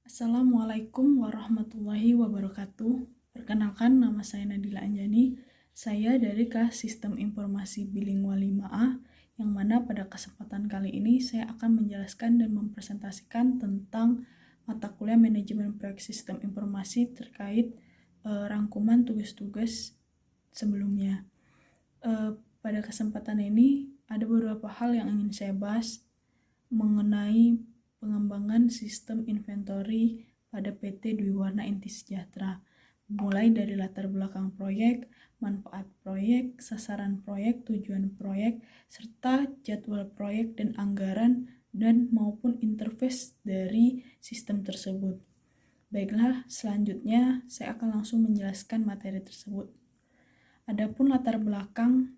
Assalamualaikum warahmatullahi wabarakatuh. Perkenalkan, nama saya Nadila Anjani. Saya dari kelas Sistem Informasi Bilingual 5A, yang mana pada kesempatan kali ini saya akan menjelaskan dan mempresentasikan tentang mata kuliah Manajemen Proyek Sistem Informasi terkait rangkuman tugas-tugas sebelumnya. Pada kesempatan ini ada beberapa hal yang ingin saya bahas mengenai pengembangan sistem inventory pada PT Dwi Warna Inti Sejahtera, mulai dari latar belakang proyek, manfaat proyek, sasaran proyek, tujuan proyek, serta jadwal proyek dan anggaran dan maupun interface dari sistem tersebut. Baiklah, selanjutnya saya akan langsung menjelaskan materi tersebut. Adapun latar belakang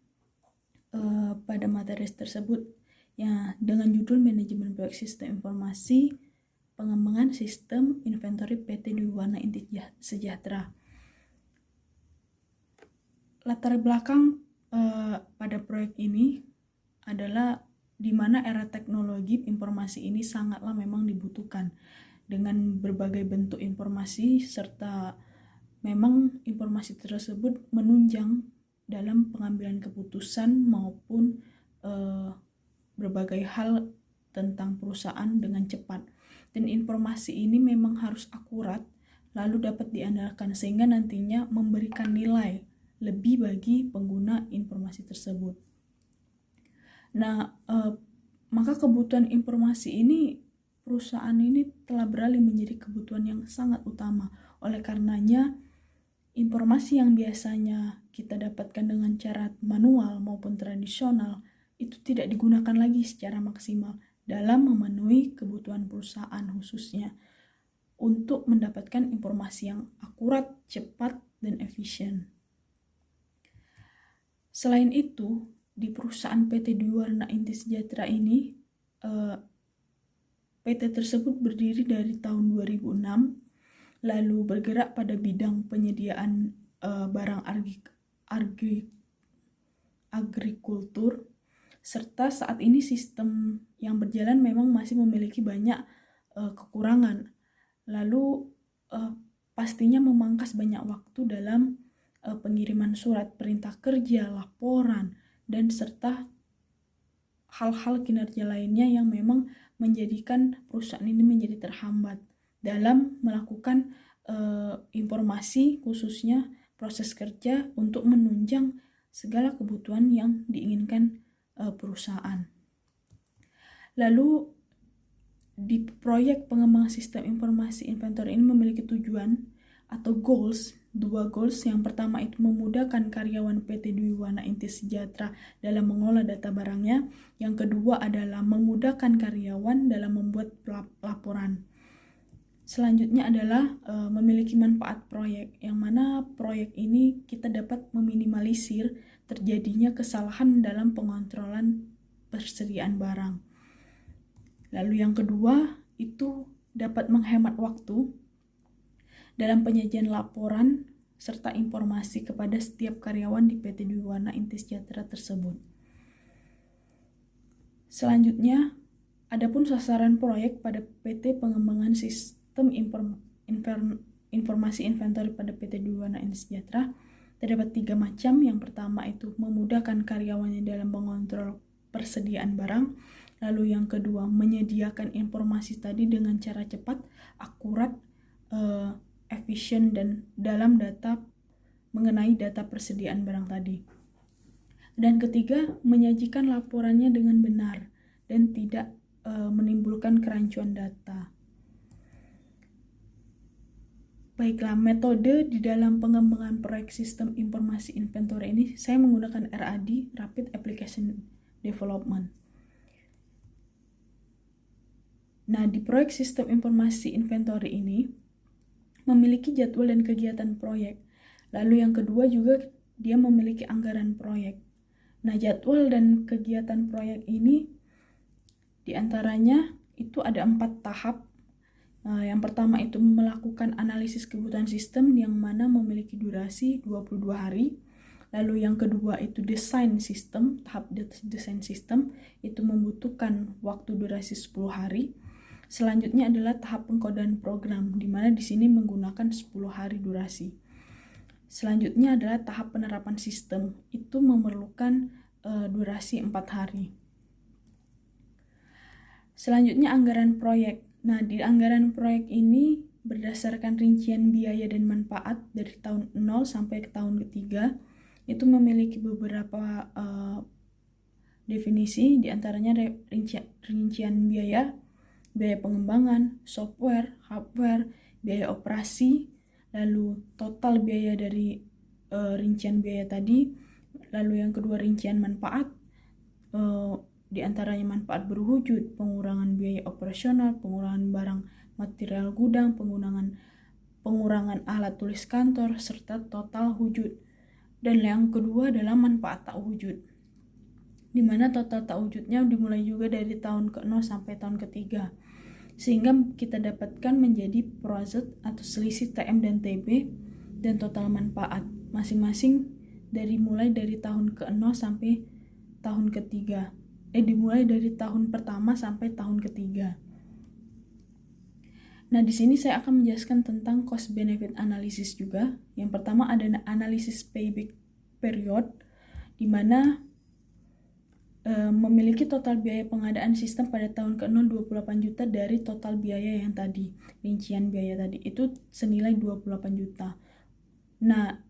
pada materi tersebut, ya, dengan judul Manajemen Proyek Sistem Informasi Pengembangan Sistem Inventory PT Dwi Warna Inti Sejahtera. Latar belakang pada proyek ini adalah di mana era teknologi informasi ini sangatlah memang dibutuhkan dengan berbagai bentuk informasi, serta memang informasi tersebut menunjang dalam pengambilan keputusan maupun berbagai hal tentang perusahaan dengan cepat. Dan informasi ini memang harus akurat, lalu dapat diandalkan sehingga nantinya memberikan nilai lebih bagi pengguna informasi tersebut. Nah, maka kebutuhan informasi ini, perusahaan ini telah beralih menjadi kebutuhan yang sangat utama. Oleh karenanya, informasi yang biasanya kita dapatkan dengan cara manual maupun tradisional itu tidak digunakan lagi secara maksimal dalam memenuhi kebutuhan perusahaan, khususnya untuk mendapatkan informasi yang akurat, cepat, dan efisien. Selain itu, di perusahaan PT Dwi Warna Inti Sejahtera ini, PT tersebut berdiri dari tahun 2006, lalu bergerak pada bidang penyediaan barang agrikultur, serta saat ini sistem yang berjalan memang masih memiliki banyak kekurangan, lalu pastinya memangkas banyak waktu dalam pengiriman surat perintah kerja, laporan, dan serta hal-hal kinerja lainnya yang memang menjadikan perusahaan ini menjadi terhambat dalam melakukan informasi, khususnya proses kerja untuk menunjang segala kebutuhan yang diinginkan perusahaan. Lalu di proyek pengembangan sistem informasi inventory ini memiliki tujuan atau goals, dua goals. Yang pertama itu memudahkan karyawan PT Dwi Warna Inti Sejahtera dalam mengolah data barangnya. Yang kedua adalah memudahkan karyawan dalam membuat laporan. Selanjutnya adalah memiliki manfaat proyek, yang mana proyek ini kita dapat meminimalisir terjadinya kesalahan dalam pengontrolan persediaan barang. Lalu yang kedua itu dapat menghemat waktu dalam penyajian laporan serta informasi kepada setiap karyawan di PT Dwi Warna Inti Sejahtera tersebut. Selanjutnya, adapun sasaran proyek pada PT Pengembangan Sistem Informasi Inventory pada PT Dwi Warna Inti Sejahtera terdapat 3 macam. Yang pertama itu memudahkan karyawannya dalam mengontrol persediaan barang. Lalu yang kedua, menyediakan informasi tadi dengan cara cepat, akurat, efisien, dan dalam data mengenai data persediaan barang tadi. Dan ketiga, menyajikan laporannya dengan benar dan tidak menimbulkan kerancuan data. Baiklah, metode di dalam pengembangan proyek sistem informasi inventory ini saya menggunakan RAD, Rapid Application Development. Nah, di proyek sistem informasi inventory ini memiliki jadwal dan kegiatan proyek. Lalu yang kedua juga dia memiliki anggaran proyek. Nah, jadwal dan kegiatan proyek ini diantaranya itu ada 4 tahap. Yang pertama itu melakukan analisis kebutuhan sistem yang mana memiliki durasi 22 hari. Lalu yang kedua itu desain sistem, tahap desain sistem itu membutuhkan waktu durasi 10 hari. Selanjutnya adalah tahap pengkodean program, di mana di sini menggunakan 10 hari durasi. Selanjutnya adalah tahap penerapan sistem, itu memerlukan durasi 4 hari. Selanjutnya anggaran proyek. Nah, di anggaran proyek ini berdasarkan rincian biaya dan manfaat dari tahun 0 sampai ke tahun ketiga, itu memiliki beberapa definisi, diantaranya rincian biaya pengembangan, software, hardware, biaya operasi, lalu total biaya dari rincian biaya tadi, lalu yang kedua rincian manfaat, diantaranya manfaat berwujud, pengurangan biaya operasional, pengurangan barang material gudang, pengurangan alat tulis kantor, serta total wujud. Dan yang kedua adalah manfaat tak wujud, di mana total tak wujudnya dimulai juga dari tahun ke-0 sampai tahun ketiga, sehingga kita dapatkan menjadi project atau selisih TM dan TB dan total manfaat masing-masing mulai dari tahun ke-0 sampai tahun ketiga. Dimulai dari tahun pertama sampai tahun ketiga. Nah, di sini saya akan menjelaskan tentang cost benefit analysis juga. Yang pertama ada analisis payback period, di mana memiliki total biaya pengadaan sistem pada tahun ke-0 28 juta dari total biaya yang tadi, rincian biaya tadi itu senilai 28 juta. Nah,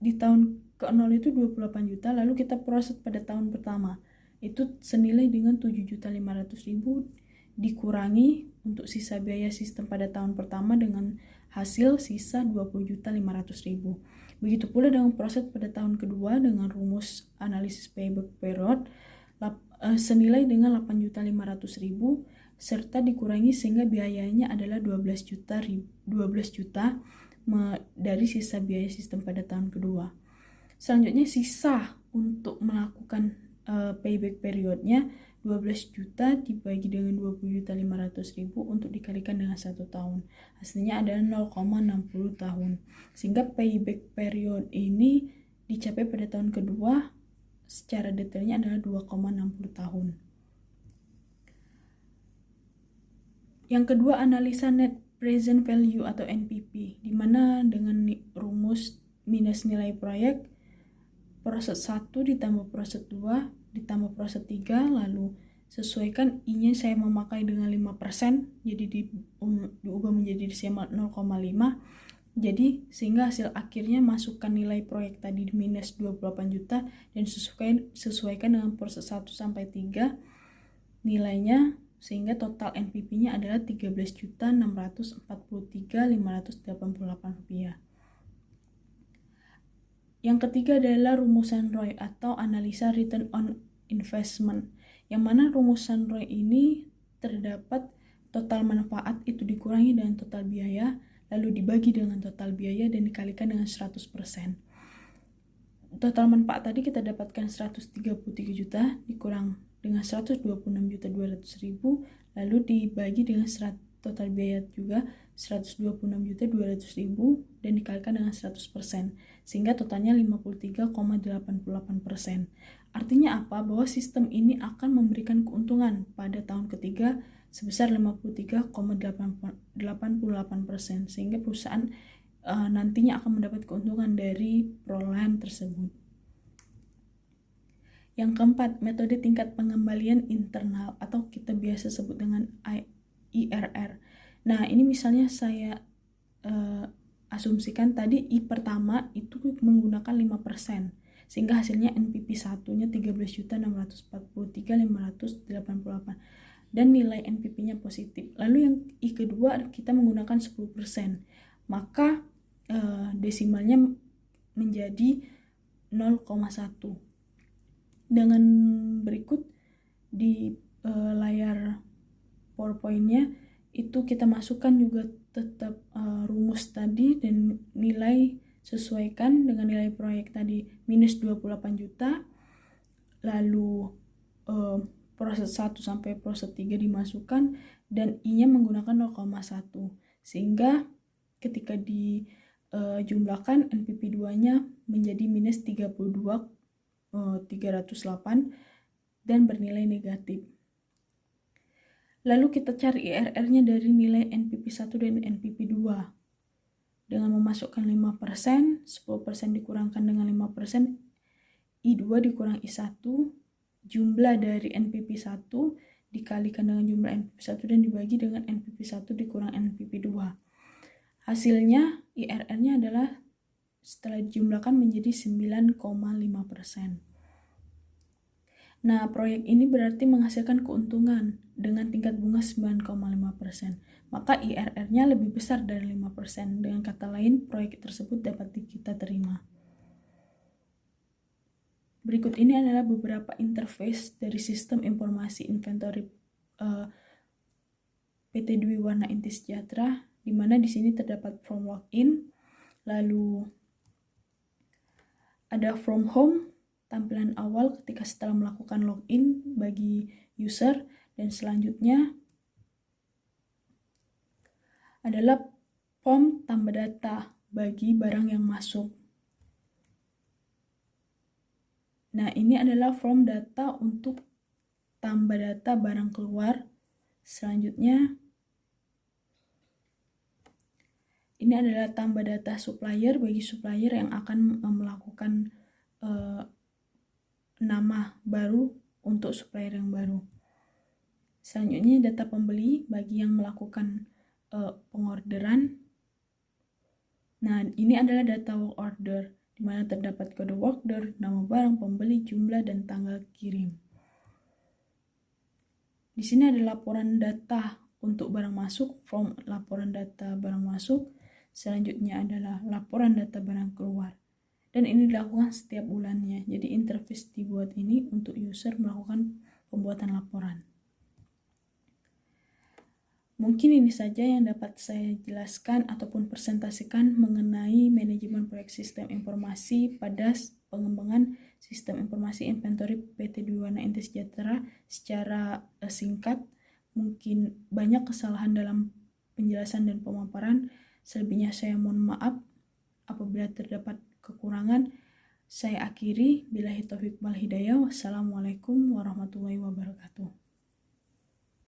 di tahun ke-0 itu 28 juta, lalu kita proses pada tahun pertama itu senilai dengan 7.500.000 dikurangi untuk sisa biaya sistem pada tahun pertama dengan hasil sisa 20.500.000. Begitu pula dengan proses pada tahun kedua dengan rumus analisis payback period senilai dengan 8.500.000 serta dikurangi sehingga biayanya adalah 12 juta dari sisa biaya sistem pada tahun kedua. Selanjutnya sisa untuk melakukan payback periodnya 12 juta dibagi dengan 20.500.000 untuk dikalikan dengan 1 tahun. Hasilnya adalah 0,60 tahun. Sehingga payback period ini dicapai pada tahun kedua secara detailnya adalah 2,60 tahun. Yang kedua, analisa net present value atau NPV, di mana dengan rumus minus nilai proyek, proses 1 ditambah proses 2 ditambah proses 3, lalu sesuaikan I-nya saya memakai dengan 5%, jadi diubah menjadi desimal 0,5. Jadi sehingga hasil akhirnya masukkan nilai proyek tadi minus 28 juta dan sesuaikan dengan proses 1 sampai 3 nilainya, sehingga total NPV-nya adalah 13.643.588 rupiah. Yang ketiga adalah rumusan ROI atau analisa return on investment, yang mana rumusan ROI ini terdapat total manfaat itu dikurangi dengan total biaya, lalu dibagi dengan total biaya dan dikalikan dengan 100%. Total manfaat tadi kita dapatkan 133 juta dikurang dengan 126.200.000, lalu dibagi dengan total biaya juga 126.200.000 dan dikalikan dengan 100%, sehingga totalnya 53,88%. Artinya apa? Bahwa sistem ini akan memberikan keuntungan pada tahun ketiga sebesar 53,88%, sehingga perusahaan nantinya akan mendapat keuntungan dari perolehan tersebut. Yang keempat, metode tingkat pengembalian internal atau kita biasa sebut dengan IRR. Nah, ini misalnya saya asumsikan tadi I pertama itu menggunakan 5%, sehingga hasilnya NPV 1-nya 13.643.588 dan nilai NPV-nya positif. Lalu yang I kedua kita menggunakan 10%, maka desimalnya menjadi 0,1. Dengan berikut di layar PowerPoint-nya itu kita masukkan juga tetap rumus tadi dan nilai sesuaikan dengan nilai proyek tadi minus 28 juta, lalu proses 1 sampai proses 3 dimasukkan dan I-nya menggunakan 0,1, sehingga ketika dijumlahkan NPV 2-nya menjadi minus 32.308 dan bernilai negatif. Lalu kita cari IRR-nya dari nilai NPP1 dan NPP2. Dengan memasukkan 5%, 10% dikurangkan dengan 5%, I2 dikurang I1, jumlah dari NPP1 dikalikan dengan jumlah NPP1 dan dibagi dengan NPP1 dikurang NPP2. Hasilnya IRR-nya adalah setelah dijumlahkan menjadi 9,5%. Nah, proyek ini berarti menghasilkan keuntungan dengan tingkat bunga 9,5%. Maka IRR-nya lebih besar dari 5%. Dengan kata lain, proyek tersebut dapat kita terima. Berikut ini adalah beberapa interface dari sistem informasi inventory PT Dwi Warna Inti Sejahtera, di mana di sini terdapat from login, lalu ada from home, tampilan awal ketika setelah melakukan login bagi user, dan selanjutnya adalah form tambah data bagi barang yang masuk. Nah, ini adalah form data untuk tambah data barang keluar. Selanjutnya, ini adalah tambah data supplier bagi supplier yang akan melakukan nama baru untuk supplier yang baru. Selanjutnya, data pembeli bagi yang melakukan pengorderan. Nah, ini adalah data work order, di mana terdapat kode work order, nama barang, pembeli, jumlah, dan tanggal kirim. Di sini ada laporan data untuk barang masuk, from laporan data barang masuk. Selanjutnya adalah laporan data barang keluar. Dan ini dilakukan setiap bulannya. Jadi interface dibuat ini untuk user melakukan pembuatan laporan. Mungkin ini saja yang dapat saya jelaskan ataupun presentasikan mengenai manajemen proyek sistem informasi pada pengembangan sistem informasi inventory PT Dwi Warna Inti Sejahtera secara singkat. Mungkin banyak kesalahan dalam penjelasan dan pemaparan. Selebihnya saya mohon maaf apabila terdapat kekurangan. Saya akhiri, billahi taufiq wal hidayah. Wassalamualaikum warahmatullahi wabarakatuh.